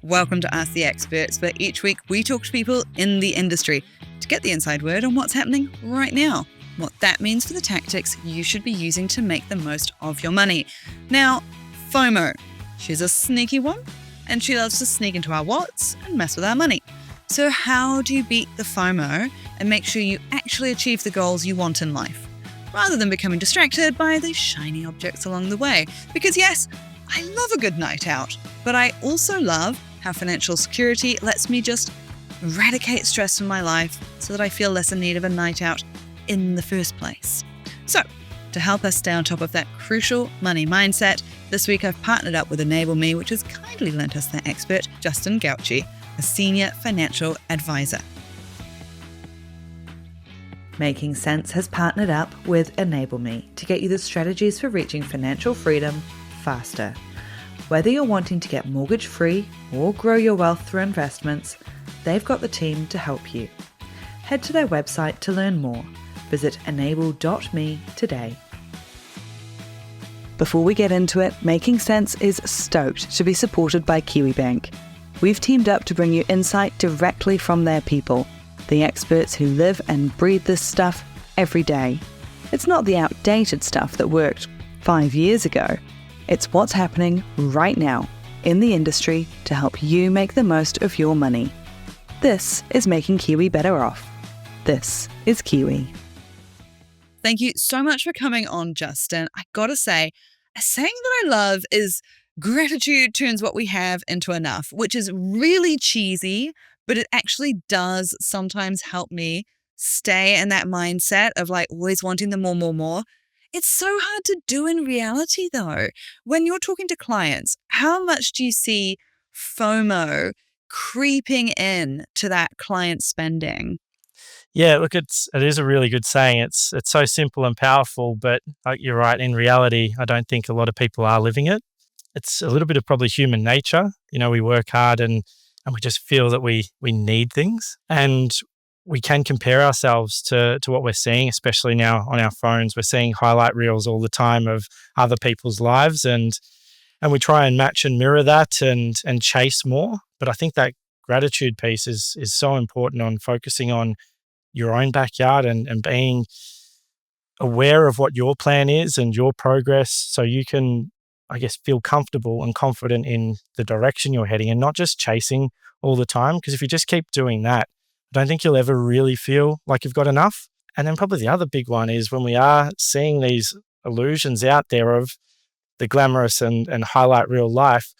Welcome to Ask the Experts, where each week we talk to people in the industry to get the inside word on what's happening right now, what that means for the tactics you should be using to make the most of your money. Now, FOMO, she's a sneaky one, and she loves to sneak into our wallets and mess with our money. So how do you beat the FOMO and make sure you actually achieve the goals you want in life, rather than becoming distracted by the shiny objects along the way? Because yes, I love a good night out, but I also love how financial security lets me just eradicate stress from my life so that I feel less in need of a night out in the first place. So, to help us stay on top of that crucial money mindset, this week I've partnered up with EnableMe, which has kindly lent us their expert, Justin Gauci, a senior financial advisor. Making Sense has partnered up with EnableMe to get you the strategies for reaching financial freedom faster. Whether you're wanting to get mortgage-free or grow your wealth through investments, they've got the team to help you. Head to their website to learn more. Visit enable.me today. Before we get into it, Making Sense is stoked to be supported by KiwiBank. We've teamed up to bring you insight directly from their people, the experts who live and breathe this stuff every day. It's not the outdated stuff that worked 5 years ago. It's what's happening right now in the industry to help you make the most of your money. This is making Kiwi better off. This is Kiwi. Thank you so much for coming on, Justin. I gotta say, a saying that I love is gratitude turns what we have into enough, which is really cheesy, but it actually does sometimes help me stay in that mindset of like always wanting the more. It's so hard to do in reality, though. When you're talking to clients, how much do you see FOMO creeping in to that client spending? Yeah, look, it is a really good saying. It's so simple and powerful, but you're right. In reality, I don't think a lot of people are living it. It's a little bit of probably human nature. You know, we work hard and we just feel that we need things, and we can compare ourselves to what we're seeing, especially now on our phones. We're seeing highlight reels all the time of other people's lives, and we try and match and mirror that and chase more. But I think that gratitude piece is so important, on focusing on your own backyard and being aware of what your plan is and your progress, so you can, I guess, feel comfortable and confident in the direction you're heading and not just chasing all the time. Because if you just keep doing that, I don't think you'll ever really feel like you've got enough. And then probably the other big one is when we are seeing these illusions out there of the glamorous and highlight reel life,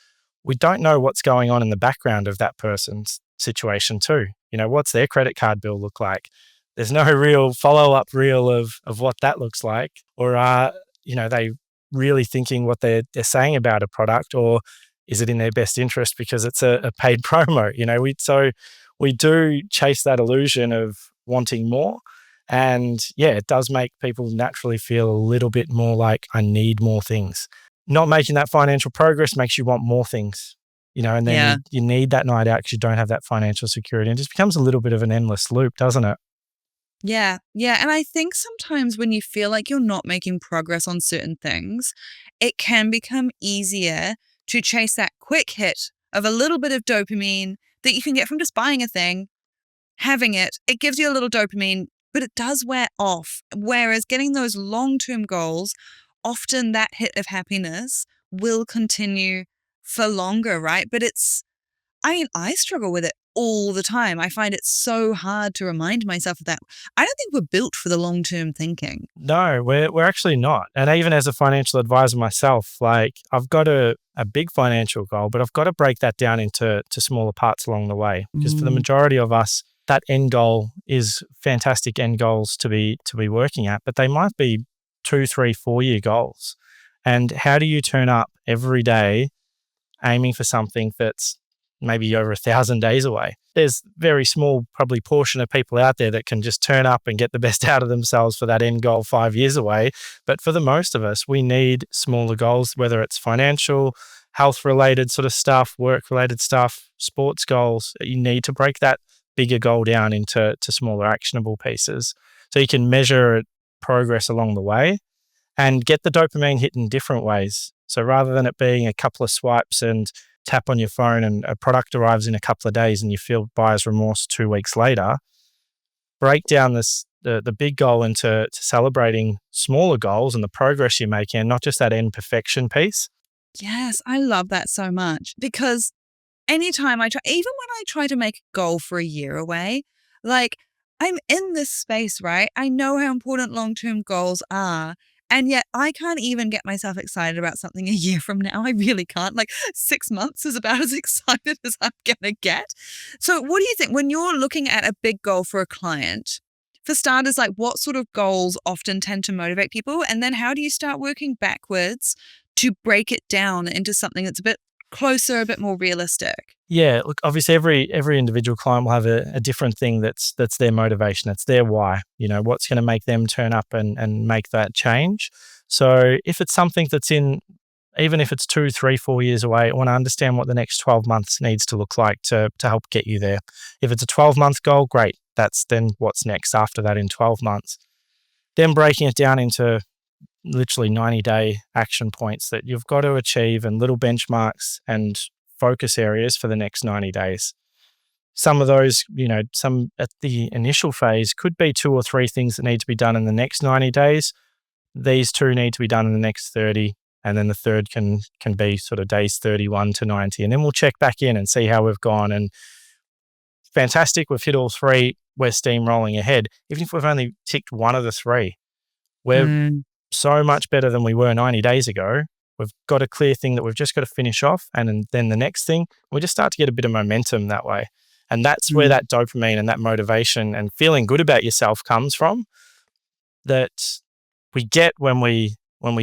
we don't know what's going on in the background of that person's situation too. You know, what's their credit card bill look like? There's no real follow-up reel of what that looks like. Or are, they really thinking what they're saying about a product, or is it in their best interest because it's a paid promo? We do chase that illusion of wanting more. And yeah, it does make people naturally feel a little bit more like, I need more things. Not making that financial progress makes you want more things, and then you need that night out because you don't have that financial security. And it just becomes a little bit of an endless loop, doesn't it? Yeah. And I think sometimes when you feel like you're not making progress on certain things, it can become easier to chase that quick hit of a little bit of dopamine that you can get from just buying a thing, having it. It gives you a little dopamine, but it does wear off. Whereas getting those long-term goals, often that hit of happiness will continue for longer, right? But I struggle with it all the time. I find it so hard to remind myself of that. I don't think we're built for the long-term thinking. No, we're actually not. And even as a financial advisor myself, like, I've got a big financial goal, but I've got to break that down into smaller parts along the way. Because for the majority of us, that end goal is fantastic end goals to be working at, but they might be 2, 3, 4 year goals. And how do you turn up every day aiming for something that's maybe over 1,000 days away? There's very small, probably portion of people out there that can just turn up and get the best out of themselves for that end goal 5 years away. But for the most of us, we need smaller goals, whether it's financial, health-related sort of stuff, work-related stuff, sports goals. You need to break that bigger goal down into smaller actionable pieces so you can measure progress along the way and get the dopamine hit in different ways. So rather than it being a couple of swipes and tap on your phone and a product arrives in a couple of days and you feel buyer's remorse 2 weeks later. Break down the big goal into celebrating smaller goals and the progress you're making, and not just that end perfection piece. Yes, I love that so much because anytime I try, even when I try to make a goal for a year away, like I'm in this space, right? I know how important long-term goals are. And yet I can't even get myself excited about something a year from now. I really can't. Like 6 months is about as excited as I'm going to get. So what do you think when you're looking at a big goal for a client? For starters, like what sort of goals often tend to motivate people? And then how do you start working backwards to break it down into something that's a bit closer, a bit more realistic? Yeah, look, obviously every individual client will have a different thing that's their motivation, it's their why, what's going to make them turn up and make that change. So if it's something that's even if it's 2, 3, 4 years away, I want to understand what the next 12 months needs to look like to help get you there. If it's a 12-month goal, great. That's then what's next after that in 12 months. Then breaking it down into literally 90-day action points that you've got to achieve and little benchmarks and focus areas for the next 90 days. Some of those, some at the initial phase could be 2 or 3 things that need to be done in the next 90 days. These 2 need to be done in the next 30. And then the third can be sort of days 31 to 90. And then we'll check back in and see how we've gone. And fantastic, we've hit all 3, we're steamrolling ahead. Even if we've only ticked one of the 3, we're so much better than we were 90 days ago. We've got a clear thing that we've just got to finish off. And then the next thing, we just start to get a bit of momentum that way. And that's where that dopamine and that motivation and feeling good about yourself comes from, that we get when we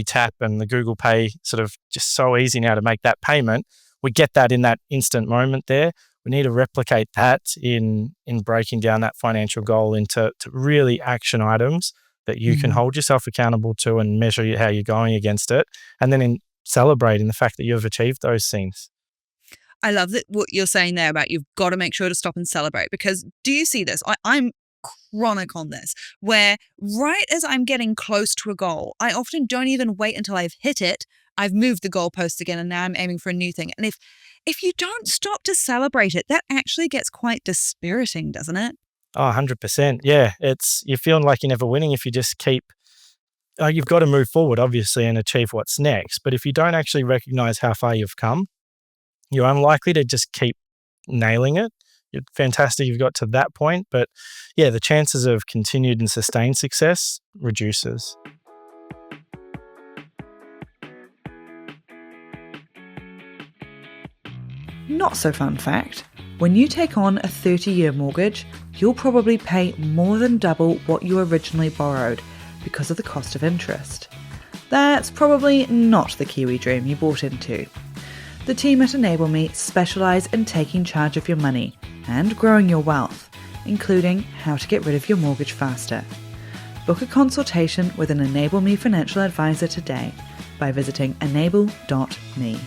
tap, and the Google Pay sort of just so easy now to make that payment. We get that in that instant moment there. We need to replicate that in breaking down that financial goal into really action items that you can hold yourself accountable to and measure how you're going against it. And then in celebrating the fact that you've achieved those things. I love that what you're saying there about you've got to make sure to stop and celebrate, because do you see this? I'm chronic on this, where right as I'm getting close to a goal, I often don't even wait until I've hit it. I've moved the goalpost again and now I'm aiming for a new thing. And if you don't stop to celebrate it, that actually gets quite dispiriting, doesn't it? Oh, 100%. Yeah. You're feeling like you're never winning if you just keep, you've got to move forward, obviously, and achieve what's next. But if you don't actually recognize how far you've come, you're unlikely to just keep nailing it. You're fantastic you've got to that point. But yeah, the chances of continued and sustained success reduces. Not so fun fact: when you take on a 30-year mortgage, you'll probably pay more than double what you originally borrowed because of the cost of interest. That's probably not the Kiwi dream you bought into. The team at EnableMe specialise in taking charge of your money and growing your wealth, including how to get rid of your mortgage faster. Book a consultation with an EnableMe financial advisor today by visiting enable.me.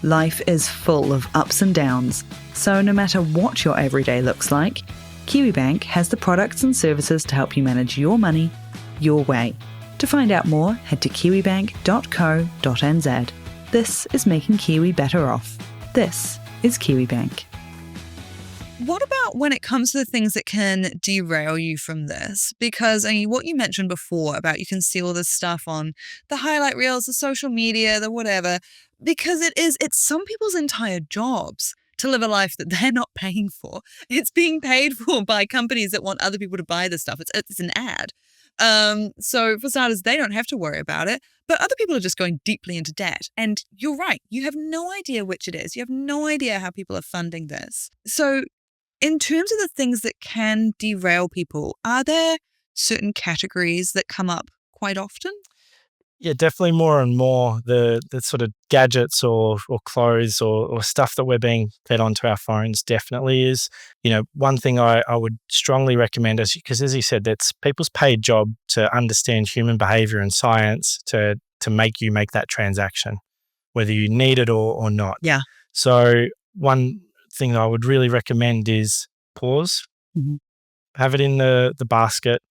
Life is full of ups and downs, so no matter what your everyday looks like, KiwiBank has the products and services to help you manage your money your way. To find out more, head to kiwibank.co.nz. This is making Kiwi better off. This is KiwiBank. What about when it comes to the things that can derail you from this? Because what you mentioned before about you can see all this stuff on the highlight reels, the social media, the whatever, because it's some people's entire jobs to live a life that they're not paying for. It's being paid for by companies that want other people to buy this stuff. It's an ad. So for starters, they don't have to worry about it, but other people are just going deeply into debt. And you're right. You have no idea which it is. You have no idea how people are funding this. So in terms of the things that can derail people, are there certain categories that come up quite often? Yeah, definitely more and more the sort of gadgets or clothes or stuff that we're being fed onto our phones definitely is, one thing I would strongly recommend is, because as you said, that's people's paid job to understand human behavior and science to make you make that transaction, whether you need it or not. Yeah. So one thing that I would really recommend is pause, have it in the basket,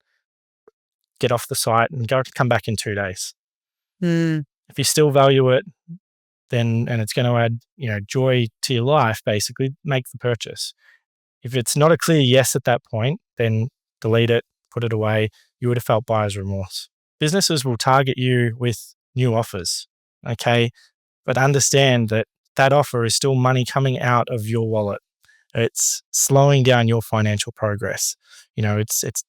get off the site and come back in 2 days. If you still value it, then, and it's going to add, joy to your life, basically, make the purchase. If it's not a clear yes at that point, then delete it, put it away. You would have felt buyer's remorse. Businesses will target you with new offers, okay? But understand that that offer is still money coming out of your wallet. It's slowing down your financial progress. It's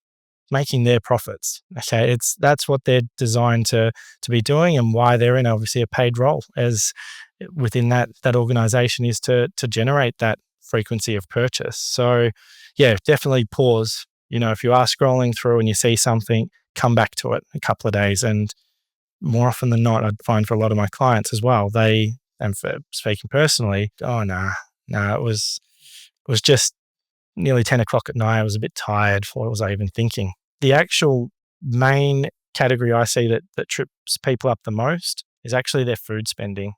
making their profits. Okay, that's what they're designed to be doing, and why they're in obviously a paid role as within that organization is to generate that frequency of purchase. So yeah, definitely pause. If you are scrolling through and you see something, come back to it a couple of days. And more often than not, I'd find for a lot of my clients as well, and for speaking personally, it was just nearly 10 o'clock at night. I was a bit tired. What was I even thinking? The actual main category I see that trips people up the most is actually their food spending.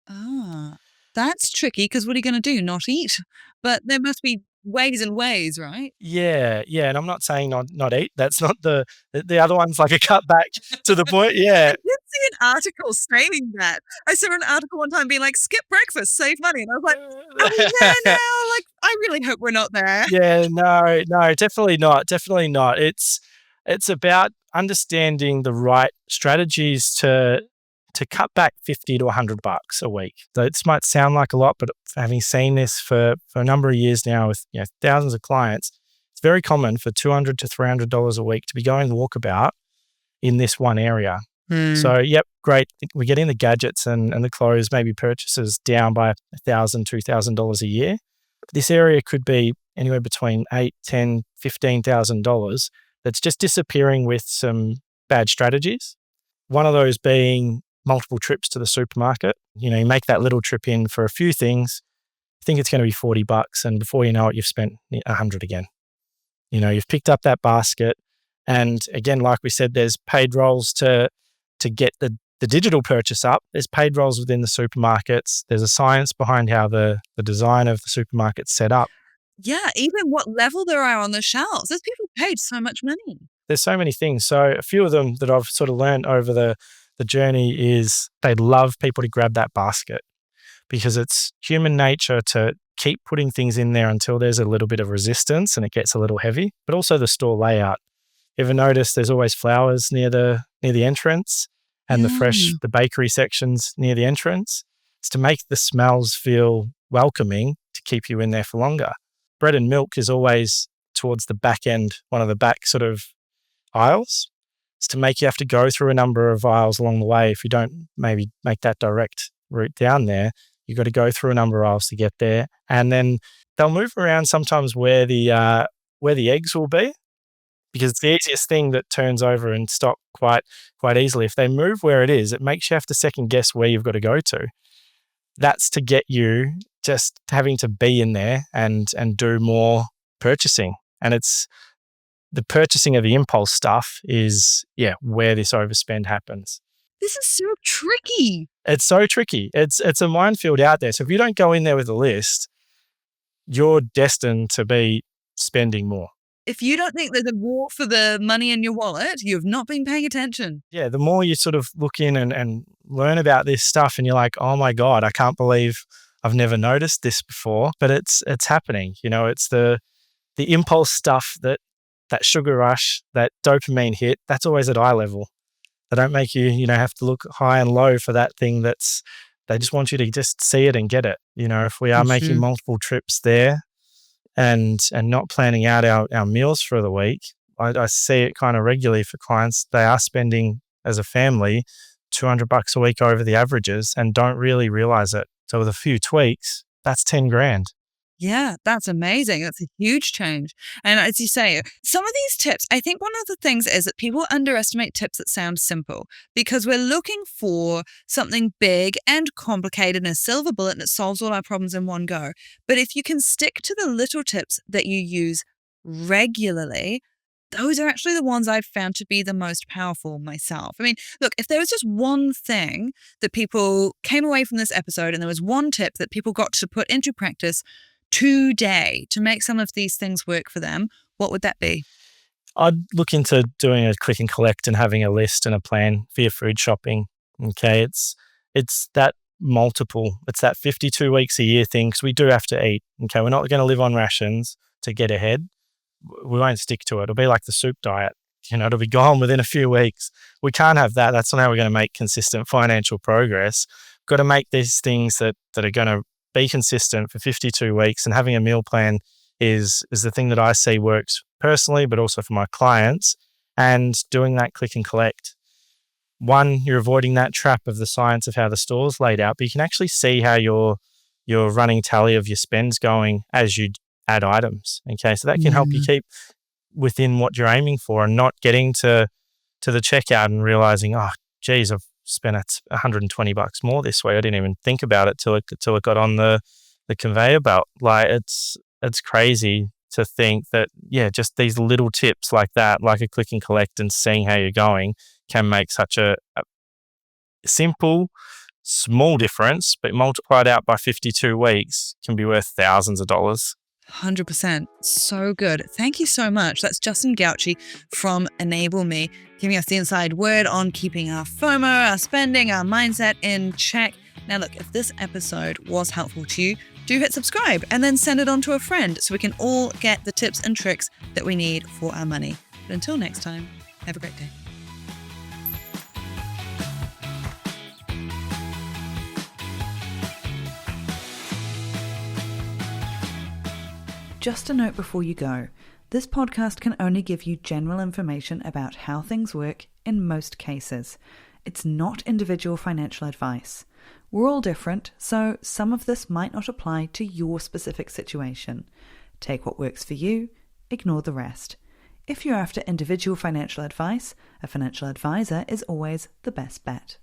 Ah, that's tricky, because what are you going to do? Not eat? But there must be ways and ways, right? Yeah. And I'm not saying not eat. That's not the other one's like a cutback to the point. Yeah. I did see an article saying that. I saw an article one time being like, skip breakfast, save money. And I was like, are we there now? Like, I really hope we're not there. Yeah, no, definitely not. Definitely not. It's about understanding the right strategies to cut back $50 to $100 a week. So this might sound like a lot, but having seen this for a number of years now with thousands of clients, it's very common for $200 to $300 a week to be going walkabout in this one area. So, yep, great. We're getting the gadgets and the clothes, maybe purchases down by $1,000, $2,000 a year. This area could be anywhere between $8,000, $10,000, $15,000 that's just disappearing with some bad strategies. One of those being multiple trips to the supermarket. You make that little trip in for a few things, think it's going to be $40, and before you know it, you've spent $100 again. You've picked up that basket, and again, like we said, there's paid roles to get the digital purchase up. There's paid roles within the supermarkets. There's a science behind how the design of the supermarket's set up. Yeah, even what level there are on the shelves. Those people paid so much money. There's so many things. So a few of them that I've sort of learned over the journey is they love people to grab that basket, because it's human nature to keep putting things in there until there's a little bit of resistance and it gets a little heavy. But also the store layout. You ever notice there's always flowers near the entrance, and the bakery sections near the entrance? It's to make the smells feel welcoming, to keep you in there for longer. Bread and milk is always towards the back end, one of the back sort of aisles. It's to make you have to go through a number of aisles along the way. If you don't maybe make that direct route down there, you've got to go through a number of aisles to get there. And then they'll move around sometimes where the eggs will be, because it's the easiest thing that turns over in stock quite easily. If they move where it is, it makes you have to second guess where you've got to go to. That's to get you just having to be in there and do more purchasing. And it's the purchasing of the impulse stuff is, where this overspend happens. This is so tricky. It's so tricky. It's a minefield out there. So if you don't go in there with a list, you're destined to be spending more. If you don't think there's a war for the money in your wallet, you've not been paying attention. Yeah, the more you sort of look in and learn about this stuff, and you're like, oh my God, I can't believe I've never noticed this before. But it's happening. It's the impulse stuff, that sugar rush, that dopamine hit, that's always at eye level. They don't make you, have to look high and low for that thing. They just want you to just see it and get it. If we are making multiple trips there and not planning out our meals for the week, I see it kind of regularly for clients. They are spending as a family $200 a week over the averages and don't really realize it. So with a few tweaks, that's 10 grand. Yeah, that's amazing. That's a huge change. And as you say, some of these tips, I think one of the things is that people underestimate tips that sound simple, because we're looking for something big and complicated and a silver bullet that solves all our problems in one go. But if you can stick to the little tips that you use regularly, those are actually the ones I've found to be the most powerful myself. I mean, look, if there was just one thing that people came away from this episode and there was one tip that people got to put into practice today to make some of these things work for them, what would that be? I'd look into doing a click and collect and having a list and a plan for your food shopping. Okay, it's that multiple. It's that 52 weeks a year thing because we do have to eat. Okay, we're not going to live on rations to get ahead. We won't stick to it. It'll be like the soup diet. It'll be gone within a few weeks. We can't have that. That's not how we're going to make consistent financial progress. We've got to make these things that are going to be consistent for 52 weeks, and having a meal plan is the thing that I see works personally, but also for my clients, and doing that click and collect. One, you're avoiding that trap of the science of how the store's laid out, but you can actually see how your running tally of your spend's going as you add items. Okay, so that can help you keep within what you're aiming for and not getting to the checkout and realizing, oh, geez, I've spent $120 more this way. I didn't even think about it till it got on the conveyor belt. Like it's crazy to think that, just these little tips like that, like a click and collect and seeing how you're going, can make such a simple, small difference, but multiplied out by 52 weeks can be worth thousands of dollars. 100%. So good. Thank you so much. That's Justin Gauci from EnableMe, giving us the inside word on keeping our FOMO, our spending, our mindset in check. Now, look, if this episode was helpful to you, do hit subscribe and then send it on to a friend so we can all get the tips and tricks that we need for our money. But until next time, have a great day. Just a note before you go, this podcast can only give you general information about how things work in most cases. It's not individual financial advice. We're all different, so some of this might not apply to your specific situation. Take what works for you, ignore the rest. If you're after individual financial advice, a financial advisor is always the best bet.